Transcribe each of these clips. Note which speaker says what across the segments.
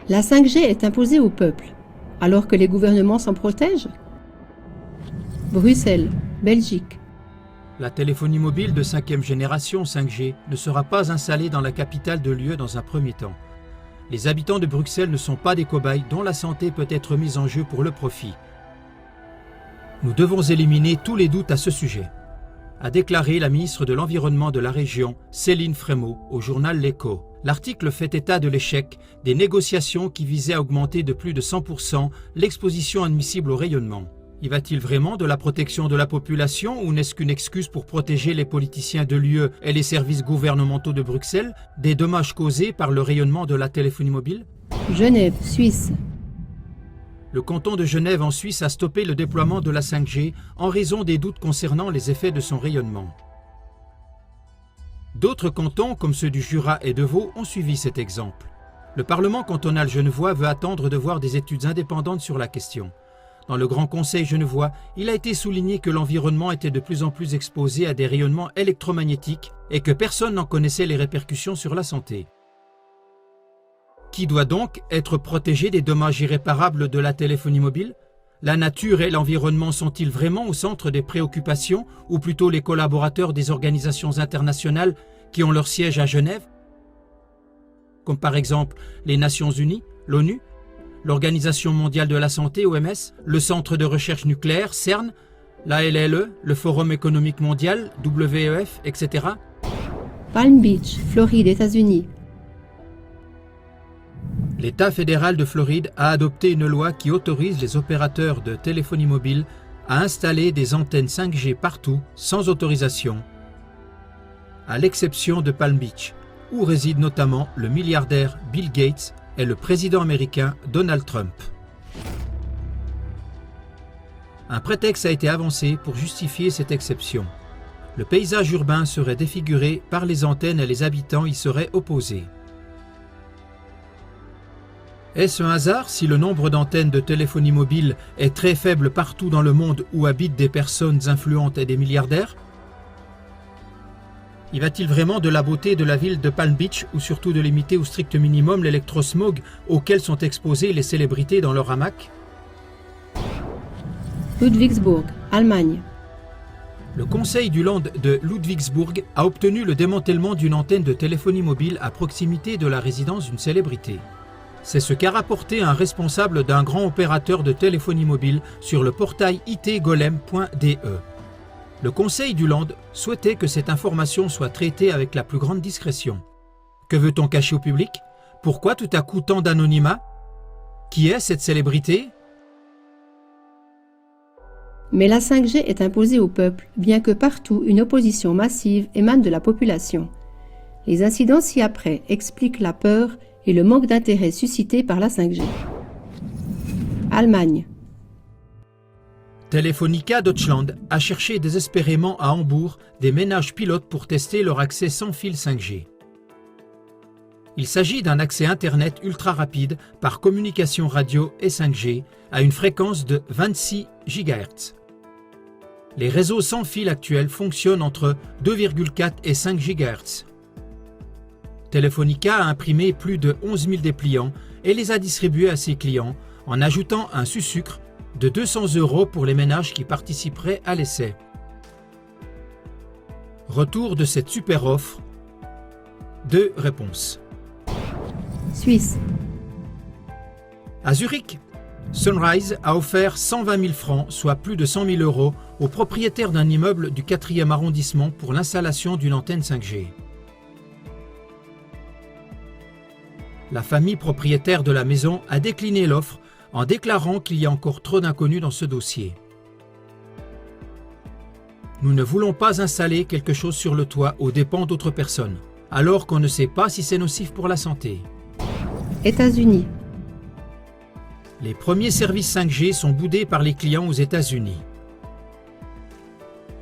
Speaker 1: La 5G est imposée au peuple, alors que les gouvernements s'en protègent. Bruxelles, Belgique.
Speaker 2: La téléphonie mobile de 5e génération 5G ne sera pas installée dans la capitale de l'UE dans un premier temps. Les habitants de Bruxelles ne sont pas des cobayes dont la santé peut être mise en jeu pour le profit. Nous devons éliminer tous les doutes à ce sujet, a déclaré la ministre de l'Environnement de la région, Céline Frémaux, au journal L'Écho. L'article fait état de l'échec des négociations qui visaient à augmenter de plus de 100% l'exposition admissible au rayonnement. Y va-t-il vraiment de la protection de la population ou n'est-ce qu'une excuse pour protéger les politiciens de l'UE et les services gouvernementaux de Bruxelles des dommages causés par le rayonnement de la téléphonie mobile?
Speaker 1: Genève, Suisse.
Speaker 2: Le canton de Genève en Suisse a stoppé le déploiement de la 5G en raison des doutes concernant les effets de son rayonnement. D'autres cantons, comme ceux du Jura et de Vaud, ont suivi cet exemple. Le Parlement cantonal genevois veut attendre de voir des études indépendantes sur la question. Dans le Grand Conseil genevois, il a été souligné que l'environnement était de plus en plus exposé à des rayonnements électromagnétiques et que personne n'en connaissait les répercussions sur la santé. Qui doit donc être protégé des dommages irréparables de la téléphonie mobile? La nature et l'environnement sont-ils vraiment au centre des préoccupations ou plutôt les collaborateurs des organisations internationales qui ont leur siège à Genève? Comme par exemple les Nations Unies, l'ONU, l'Organisation mondiale de la santé, OMS, le Centre de recherche nucléaire, CERN, la LLE, le Forum économique mondial, WEF, etc.
Speaker 1: Palm Beach, Floride, États-Unis.
Speaker 2: L'État fédéral de Floride a adopté une loi qui autorise les opérateurs de téléphonie mobile à installer des antennes 5G partout sans autorisation, à l'exception de Palm Beach, où réside notamment le milliardaire Bill Gates et le président américain Donald Trump. Un prétexte a été avancé pour justifier cette exception. Le paysage urbain serait défiguré par les antennes et les habitants y seraient opposés. Est-ce un hasard si le nombre d'antennes de téléphonie mobile est très faible partout dans le monde où habitent des personnes influentes et des milliardaires? Y va-t-il vraiment de la beauté de la ville de Palm Beach ou surtout de limiter au strict minimum l'électrosmog auquel sont exposées les célébrités dans leur hamac?
Speaker 1: Ludwigsburg, Allemagne.
Speaker 2: Le conseil du Land de Ludwigsburg a obtenu le démantèlement d'une antenne de téléphonie mobile à proximité de la résidence d'une célébrité. C'est ce qu'a rapporté un responsable d'un grand opérateur de téléphonie mobile sur le portail itgolem.de. Le Conseil du Land souhaitait que cette information soit traitée avec la plus grande discrétion. Que veut-on cacher au public? Pourquoi tout à coup tant d'anonymat? Qui est cette célébrité?
Speaker 1: Mais la 5G est imposée au peuple, bien que partout une opposition massive émane de la population. Les incidents ci-après expliquent la peur et le manque d'intérêt suscité par la 5G. Allemagne.
Speaker 2: Telefonica Deutschland a cherché désespérément à Hambourg des ménages pilotes pour tester leur accès sans fil 5G. Il s'agit d'un accès Internet ultra rapide par communication radio et 5G à une fréquence de 26 GHz. Les réseaux sans fil actuels fonctionnent entre 2,4 et 5 GHz. Telefonica a imprimé plus de 11 000 dépliants et les a distribués à ses clients en ajoutant un sucre de 200 € pour les ménages qui participeraient à l'essai. Retour de cette super offre. 2 réponses.
Speaker 1: Suisse.
Speaker 2: À Zurich, Sunrise a offert 120 000 francs, soit plus de 100 000 € aux propriétaires d'un immeuble du 4e arrondissement pour l'installation d'une antenne 5G. La famille propriétaire de la maison a décliné l'offre en déclarant qu'il y a encore trop d'inconnus dans ce dossier. Nous ne voulons pas installer quelque chose sur le toit aux dépens d'autres personnes, alors qu'on ne sait pas si c'est nocif pour la santé.
Speaker 1: États-Unis.
Speaker 2: Les premiers services 5G sont boudés par les clients aux États-Unis.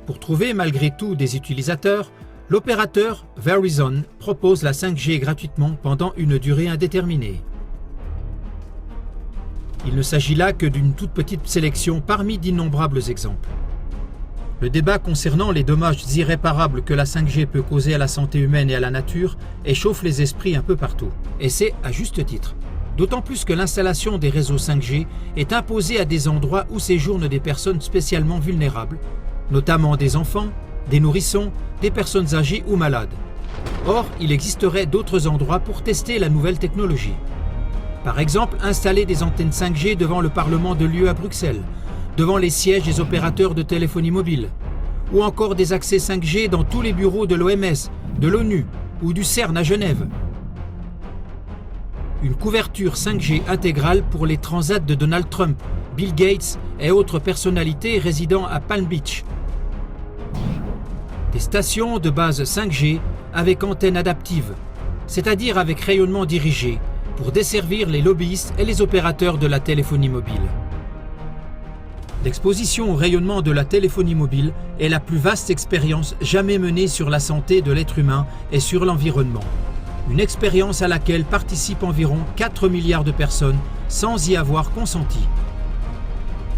Speaker 2: Pour trouver malgré tout des utilisateurs, l'opérateur Verizon propose la 5G gratuitement pendant une durée indéterminée. Il ne s'agit là que d'une toute petite sélection parmi d'innombrables exemples. Le débat concernant les dommages irréparables que la 5G peut causer à la santé humaine et à la nature échauffe les esprits un peu partout. Et c'est à juste titre. d'autant plus que l'installation des réseaux 5G est imposée à des endroits où séjournent des personnes spécialement vulnérables, notamment des enfants, des nourrissons, des personnes âgées ou malades. Or, il existerait d'autres endroits pour tester la nouvelle technologie. Par exemple, installer des antennes 5G devant le Parlement de l'UE à Bruxelles, devant les sièges des opérateurs de téléphonie mobile, ou encore des accès 5G dans tous les bureaux de l'OMS, de l'ONU ou du CERN à Genève. Une couverture 5G intégrale pour les transats de Donald Trump, Bill Gates et autres personnalités résidant à Palm Beach. Des stations de base 5G avec antenne adaptive, c'est-à-dire avec rayonnement dirigé, pour desservir les lobbyistes et les opérateurs de la téléphonie mobile. L'exposition au rayonnement de la téléphonie mobile est la plus vaste expérience jamais menée sur la santé de l'être humain et sur l'environnement. Une expérience à laquelle participent environ 4 milliards de personnes sans y avoir consenti.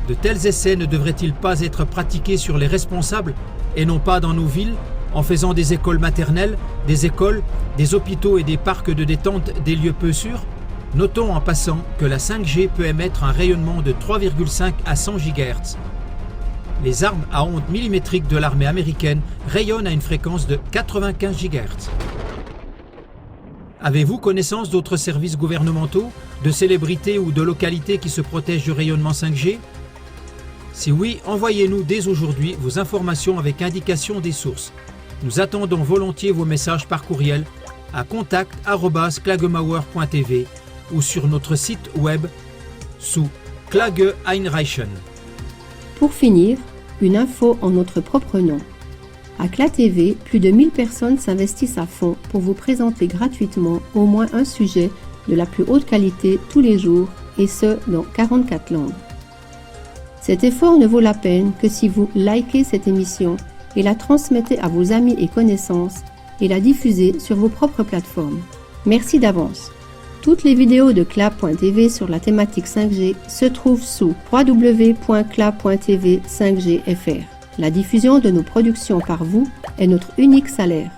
Speaker 2: De tels essais ne devraient-ils pas être pratiqués sur les responsables et non pas dans nos villes, en faisant des écoles maternelles, des écoles, des hôpitaux et des parcs de détente des lieux peu sûrs? Notons en passant que la 5G peut émettre un rayonnement de 3,5 à 100 GHz. Les armes à ondes millimétriques de l'armée américaine rayonnent à une fréquence de 95 GHz. Avez-vous connaissance d'autres services gouvernementaux, de célébrités ou de localités qui se protègent du rayonnement 5G? Si oui, envoyez-nous dès aujourd'hui vos informations avec indication des sources. Nous attendons volontiers vos messages par courriel à contact@klagemauer.tv ou sur notre site web sous Klage Einreichen.
Speaker 1: Pour finir, une info en notre propre nom. À KlaTV, plus de 1000 personnes s'investissent à fond pour vous présenter gratuitement au moins un sujet de la plus haute qualité tous les jours, et ce, dans 44 langues. Cet effort ne vaut la peine que si vous likez cette émission et la transmettez à vos amis et connaissances et la diffusez sur vos propres plateformes. Merci d'avance. Toutes les vidéos de Kla.tv sur la thématique 5G se trouvent sous www.kla.tv 5G FR. La diffusion de nos productions par vous est notre unique salaire.